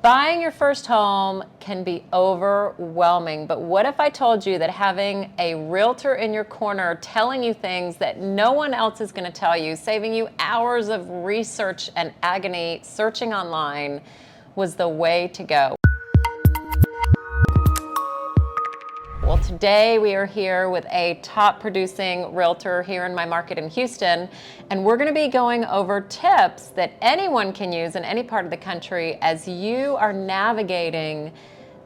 Buying your first home can be overwhelming, but what if I told you that having a realtor in your corner telling you things that no one else is going to tell you, saving you hours of research and agony searching online, was the way to go? Well, today we are here with a top producing realtor here in my market in Houston, and we're going to be going over tips that anyone can use in any part of the country as you are navigating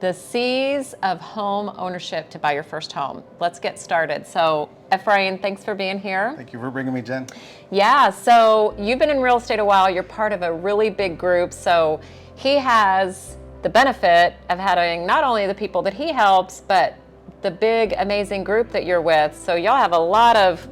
the seas of home ownership to buy your first home. Let's get started. So, Efrain, thanks for being here. Thank you for bringing me, Jen. Yeah, so you've been in real estate a while. You're part of a really big group, so he has the benefit of having not only the people that he helps, but the big, amazing group that you're with. So y'all have a lot of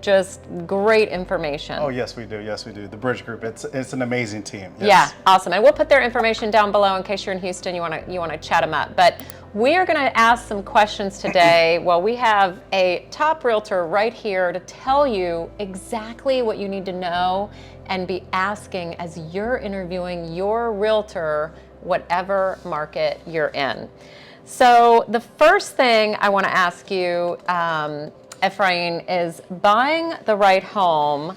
just great information. Oh, yes, we do. Yes, we do. The Bridge Group, it's an amazing team. Yes. Yeah, awesome. And we'll put their information down below in case you're in Houston, you want to chat them up. But we are going to ask some questions today. Well, we have a top realtor right here to tell you exactly what you need to know and be asking as you're interviewing your realtor, whatever market you're in. So the first thing I want to ask you, Efrain, is buying the right home.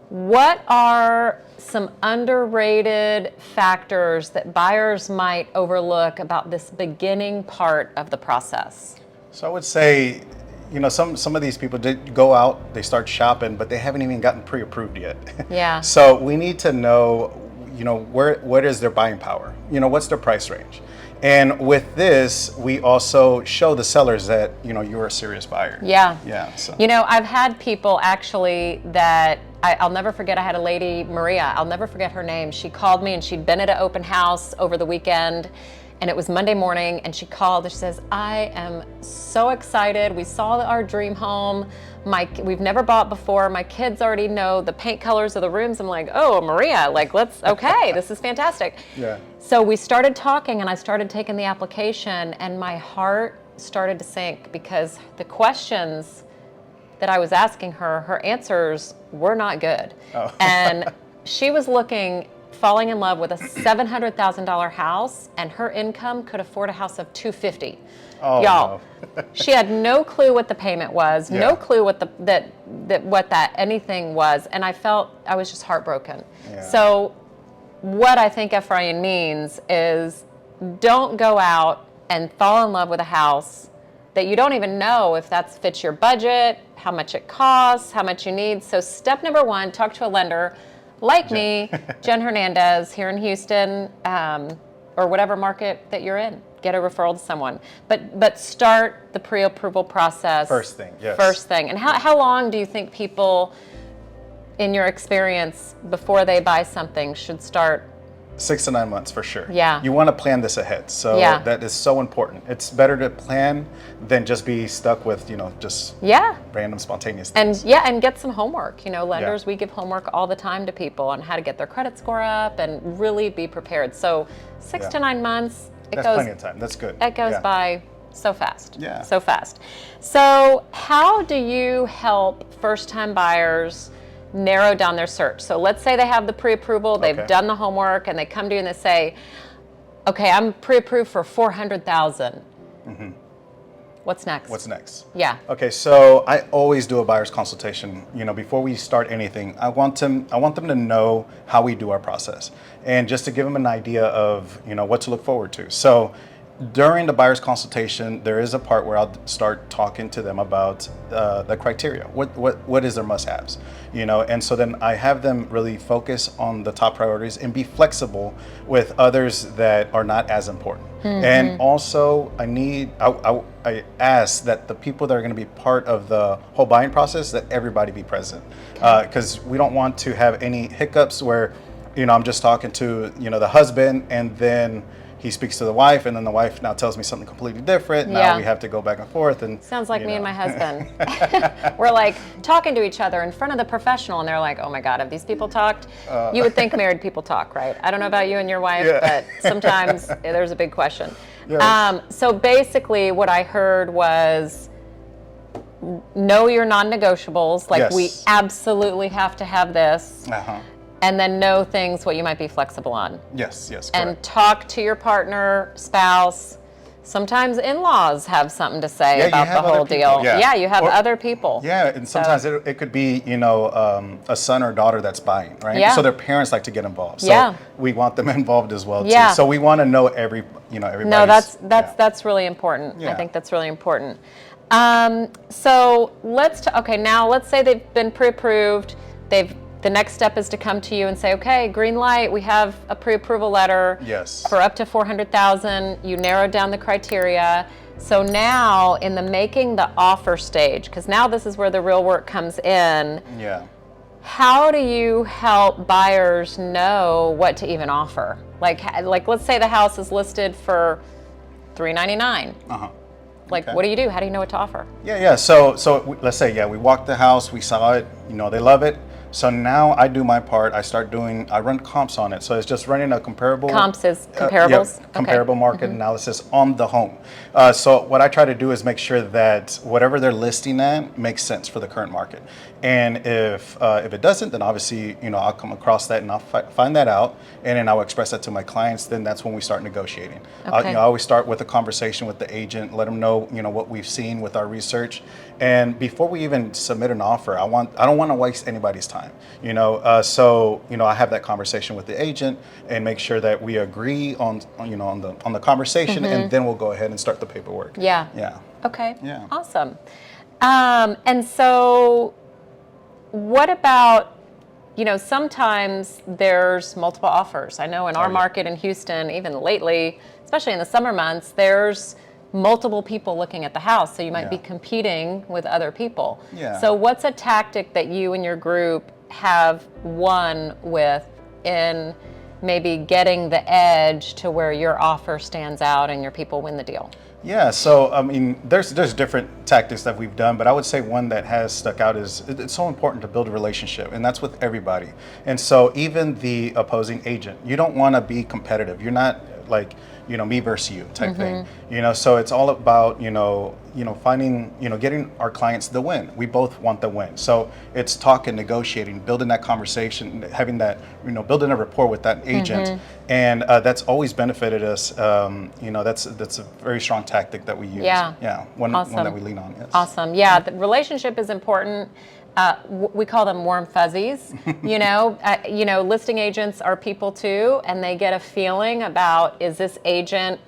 What are some underrated factors that buyers might overlook about this beginning part of the process? So I would say, some of these people did go out, they start shopping, but they haven't even gotten pre-approved yet. Yeah. So we need to know, what is their buying power? What's their price range? And with this, we also show the sellers that, you're a serious buyer. Yeah. Yeah. So. I've had people actually that I'll never forget. I had a lady, Maria, I'll never forget her name. She called me and she'd been at an open house over the weekend and it was Monday morning and she called and she says, I am so excited. We saw our dream home. We've never bought before. My kids already know the paint colors of the rooms. I'm like, oh, Maria, okay, this is fantastic. Yeah. So we started talking and I started taking the application and my heart started to sink because the questions that I was asking her, her answers were not good. Oh. And she was falling in love with a $700,000 house and her income could afford a house of $250,000. Oh, y'all, no. She had no clue what the payment was, no clue what that anything was, and I was just heartbroken. Yeah. So what I think Efrain means is don't go out and fall in love with a house that you don't even know if that fits your budget, how much it costs, how much you need. So step number one, talk to a lender like me, Jen Hernandez here in Houston, or whatever market that you're in. Get a referral to someone. But start the pre-approval process. First thing, yes. First thing. And how long do you think people, in your experience, before they buy something, should start? 6 to 9 months for sure. Yeah. You want to plan this ahead. So that is so important. It's better to plan than just be stuck with, just random spontaneous things. And get some homework. Lenders, we give homework all the time to people on how to get their credit score up and really be prepared. So 6 to 9 months, That's plenty of time. That's good. It goes by so fast. Yeah. So fast. So how do you help first-time buyers narrow down their search? So let's say they have the pre-approval, they've done the homework, and they come to you and they say, okay, I'm pre-approved for $400,000. Mm-hmm. What's next? What's next? Yeah. Okay, so I always do a buyer's consultation. Before we start anything, I want them to know how we do our process, and just to give them an idea of what to look forward to. So during the buyer's consultation, there is a part where I'll start talking to them about the criteria. What is their must-haves? And so then I have them really focus on the top priorities and be flexible with others that are not as important. Mm-hmm. And also, I ask that the people that are going to be part of the whole buying process, that everybody be present, because we don't want to have any hiccups where, I'm just talking to the husband and then he speaks to the wife, and then the wife now tells me something completely different. Now we have to go back and forth. And sounds like me and my husband. We're like talking to each other in front of the professional, and they're like, "Oh my God, have these people talked?" You would think married people talk, right? I don't know about you and your wife, but sometimes there's a big question. Yes. So basically, what I heard was, know your non-negotiables. Like we absolutely have to have this. and then know things what you might be flexible on. Yes, correct. And talk to your partner, spouse. Sometimes in-laws have something to say about the whole deal. Yeah, you have other people. Yeah, and sometimes it could be, a son or daughter that's buying, right? Yeah. So their parents like to get involved. So we want them involved as well, too. So we want to know everybody. No, that's really important. I think that's really important. So now let's say they've been pre-approved. The next step is to come to you and say, okay, green light, we have a pre-approval letter for up to $400,000. You narrowed down the criteria. So now in the making the offer stage, because now this is where the real work comes in. Yeah. How do you help buyers know what to even offer? Like let's say the house is listed for $399. Like, what do you do? How do you know what to offer? Yeah. So let's say, we walked the house, we saw it, they love it. So now I do my part. I run comps on it. So it's just running a comparable. Comps is comparables? Comparable market analysis on the home. So what I try to do is make sure that whatever they're listing at makes sense for the current market. And if it doesn't, then obviously, I'll come across that and I'll find that out. And then I'll express that to my clients. Then that's when we start negotiating. I always start with a conversation with the agent, let them know, what we've seen with our research. And before we even submit an offer, I don't want to waste anybody's time. So I have that conversation with the agent and make sure that we agree on the conversation, and then we'll go ahead and start the paperwork. Yeah. Okay. Yeah. Awesome. And so, what about, sometimes there's multiple offers. I know in our market in Houston, even lately, especially in the summer months, there's multiple people looking at the house, so you might be competing with other people. So what's a tactic that you and your group have won with in maybe getting the edge to where your offer stands out and your people win the deal? Yeah, so there's different tactics that we've done, but I would say one that has stuck out is it's so important to build a relationship, and that's with everybody. And so even the opposing agent, you don't want to be competitive. You're not like me versus you type thing. So it's all about finding getting our clients the win. We both want the win. So it's talking, negotiating, building that conversation, having that building a rapport with that agent, and that's always benefited us. That's a very strong tactic that we use. One that we lean on. Yes. Awesome. Yeah, the relationship is important. We call them warm fuzzies. Listing agents are people too, and they get a feeling about, is this agent,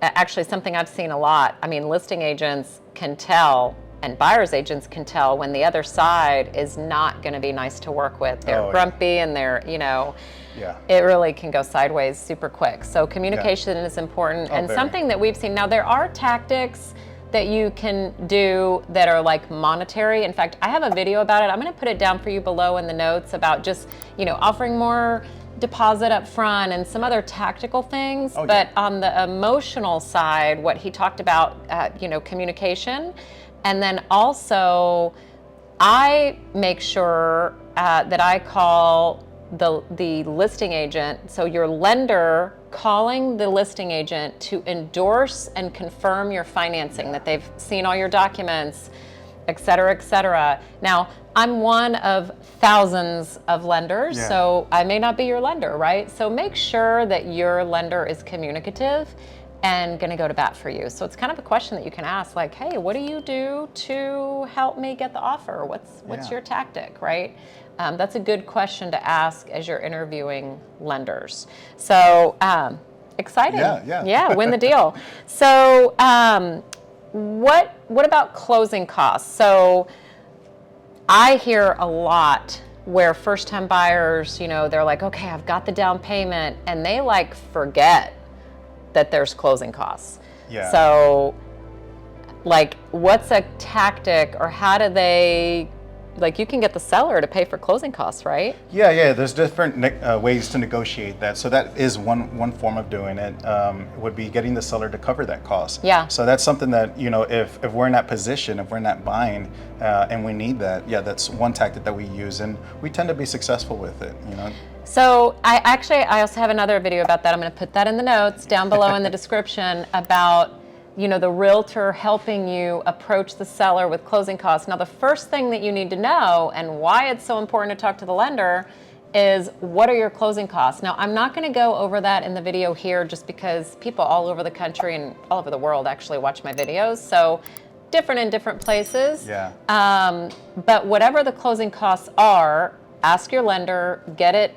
actually something I've seen a lot. Listing agents can tell, and buyer's agents can tell when the other side is not going to be nice to work with. They're grumpy and they're, it really can go sideways super quick. So communication is important, and something that we've seen. Now there are tactics that you can do that are like monetary. In fact, I have a video about it. I'm going to put it down for you below in the notes about just, offering more deposit up front and some other tactical things. But on the emotional side, what he talked about, communication. And then also, I make sure that I call the listing agent, so your lender calling the listing agent to endorse and confirm your financing, that they've seen all your documents, et cetera, et cetera. Now, I'm one of thousands of lenders, so I may not be your lender, right? So make sure that your lender is communicative and going to go to bat for you. So it's kind of a question that you can ask, like, hey, what do you do to help me get the offer? What's your tactic, right? That's a good question to ask as you're interviewing lenders. So exciting. Yeah. Win the deal. So what about closing costs? So I hear a lot where first-time buyers, they're like, okay, I've got the down payment, and they forget that there's closing costs. So what's a tactic, or how do they, you can get the seller to pay for closing costs, right? Yeah. There's different ways to negotiate that. So that is one form of doing it. Would be getting the seller to cover that cost. So that's something that if we're in that position, if we're not buying, and we need that, that's one tactic that we use, and we tend to be successful with it. So I also have another video about that. I'm going to put that in the notes down below in the description about the realtor helping you approach the seller with closing costs. Now, the first thing that you need to know, and why it's so important to talk to the lender, is what are your closing costs? Now, I'm not going to go over that in the video here just because people all over the country and all over the world actually watch my videos. So different in different places. Yeah. But whatever the closing costs are, ask your lender, get it,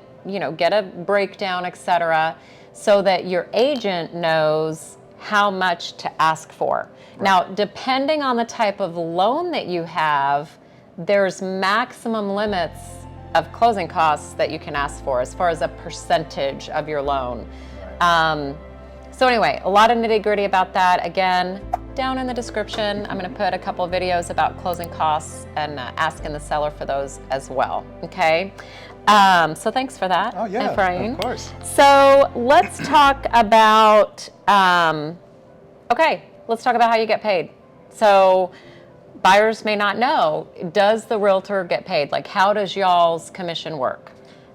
get a breakdown, etc., so that your agent knows how much to ask for. Right. Now, depending on the type of loan that you have, there's maximum limits of closing costs that you can ask for as far as a percentage of your loan. Right. So anyway, a lot of nitty-gritty about that. Again, down in the description, I'm going to put a couple of videos about closing costs and asking the seller for those as well. Okay. So thanks for that, oh, yeah, Efrain. Of course. So let's talk about, let's talk about how you get paid. So buyers may not know, does the realtor get paid? Like, how does y'all's commission work?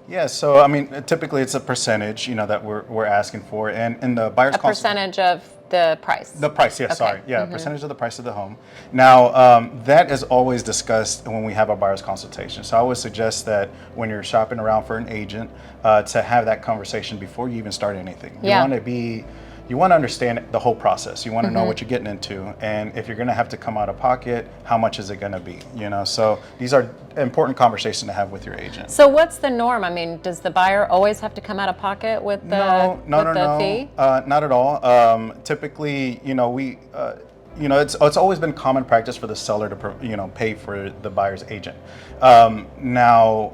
Yeah, so I mean, typically it's a percentage, that we're asking for, and in the buyer's percentage of the price. The price, yes, okay. Sorry, yeah, percentage of the price of the home. Now, that is always discussed when we have our buyer's consultation. So I would suggest that when you're shopping around for an agent, to have that conversation before you even start anything. You want to understand the whole process. You want to know what you're getting into, and if you're going to have to come out of pocket, how much is it going to be? So these are important conversations to have with your agent. So what's the norm? I mean, does the buyer always have to come out of pocket with the fee? Not at all. Typically, it's always been common practice for the seller to pay for the buyer's agent. Now,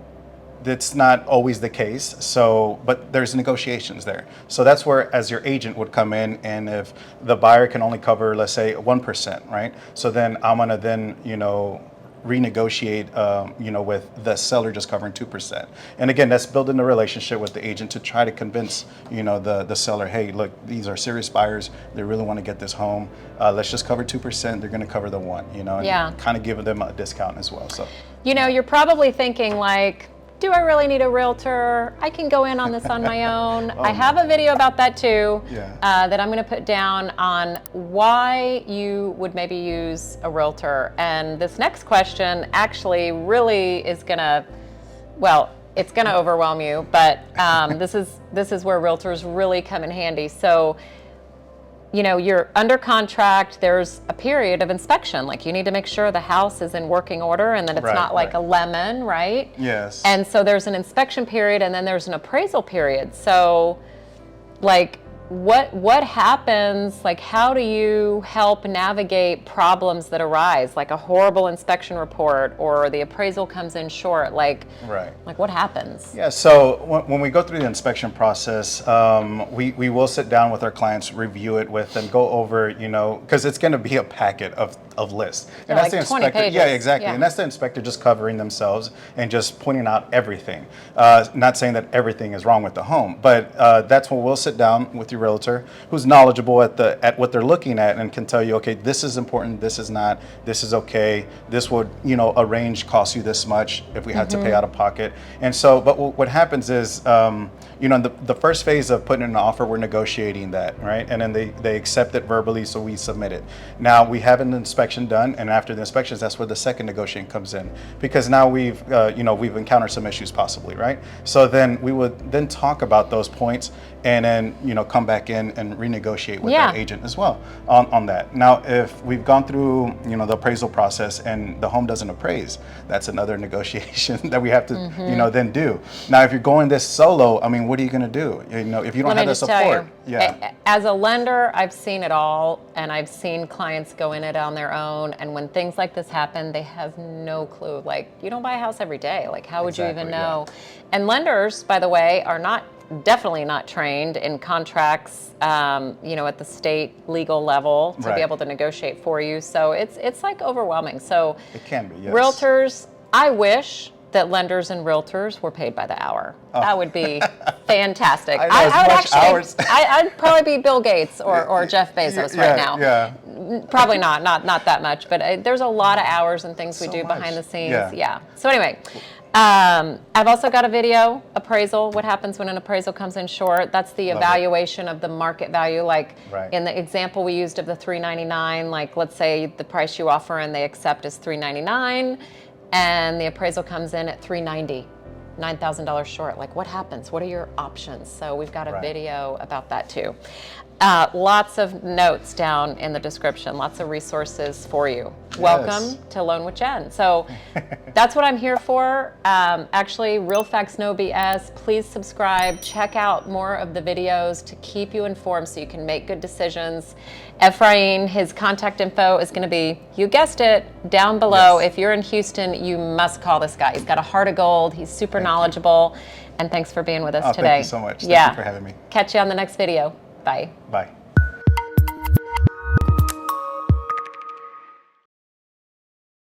that's not always the case, but there's negotiations there. So that's where, as your agent would come in, and if the buyer can only cover, let's say, 1%, right? So then I'm gonna renegotiate, with the seller just covering 2%. And again, that's building the relationship with the agent to try to convince, the seller, hey, look, these are serious buyers. They really want to get this home. Let's just cover 2%. They're going to cover the 1%, and kind of give them a discount as well. So, you're probably thinking like, do I really need a realtor? I can go in on this on my own. I have a video about that too, that I'm going to put down on why you would maybe use a realtor. And this next question actually really is going to, it's going to overwhelm you, but this is where realtors really come in handy. So, you're under contract, there's a period of inspection. Like, you need to make sure the house is in working order and that it's not like a lemon, right? Yes. And so there's an inspection period and then there's an appraisal period. So, like, what happens, like, how do you help navigate problems that arise, like a horrible inspection report or the appraisal comes in short, like what happens? Yeah, so when we go through the inspection process, we will sit down with our clients, review it with them, go over, because it's going to be a packet of lists. And that's like the inspector. 20 pages. Yeah, exactly. Yeah. And that's the inspector just covering themselves and just pointing out everything. Not saying that everything is wrong with the home, but that's when we'll sit down with your realtor who's knowledgeable at what they're looking at and can tell you, okay, this is important, this is not, this is okay, this would, a range cost you this much if we had to pay out of pocket. And so, but what happens is, the first phase of putting in an offer, we're negotiating that, right? And then they accept it verbally, so we submit it. Now we have an inspection done, and after the inspections, that's where the second negotiation comes in, because now we've encountered some issues possibly, right? So then we would then talk about those points and then, come back in and renegotiate with that agent as well on that. Now, if we've gone through, the appraisal process and the home doesn't appraise, that's another negotiation that we have to, then do. Now, if you're going this solo, I mean, what are you going to do? If you don't have the support. As a lender, I've seen it all, and I've seen clients go in it on their own. And when things like this happen, they have no clue. Like, you don't buy a house every day. Like, how would you even know? Yeah. And lenders, by the way, are definitely not trained in contracts, at the state legal level to be able to negotiate for you. So it's like overwhelming. So it can be, yes. Realtors, I wish that lenders and realtors were paid by the hour. That would be fantastic. I'd probably be Bill Gates or Jeff Bezos right now. Yeah. Probably not that much, but there's a lot of hours and things we do behind the scenes. Yeah. So anyway, I've also got a video appraisal. What happens when an appraisal comes in short? That's the evaluation of the market value. Like in the example we used of the $399, like let's say the price you offer and they accept is $399, and the appraisal comes in at $390. $9,000 short. Like, what happens? What are your options? So we've got a Right. video about that too. Lots of notes down in the description, lots of resources for you. Yes. Welcome to Loan with Jen. So that's what I'm here for. Actually, Real Facts No BS. Please subscribe. Check out more of the videos to keep you informed so you can make good decisions. Efrain, his contact info is going to be, you guessed it, down below. Yes. If you're in Houston, you must call this guy. He's got a heart of gold. He's super knowledgeable. And thanks for being with us today. Thank you so much. Yeah. Thank you for having me. Catch you on the next video. Bye. Bye.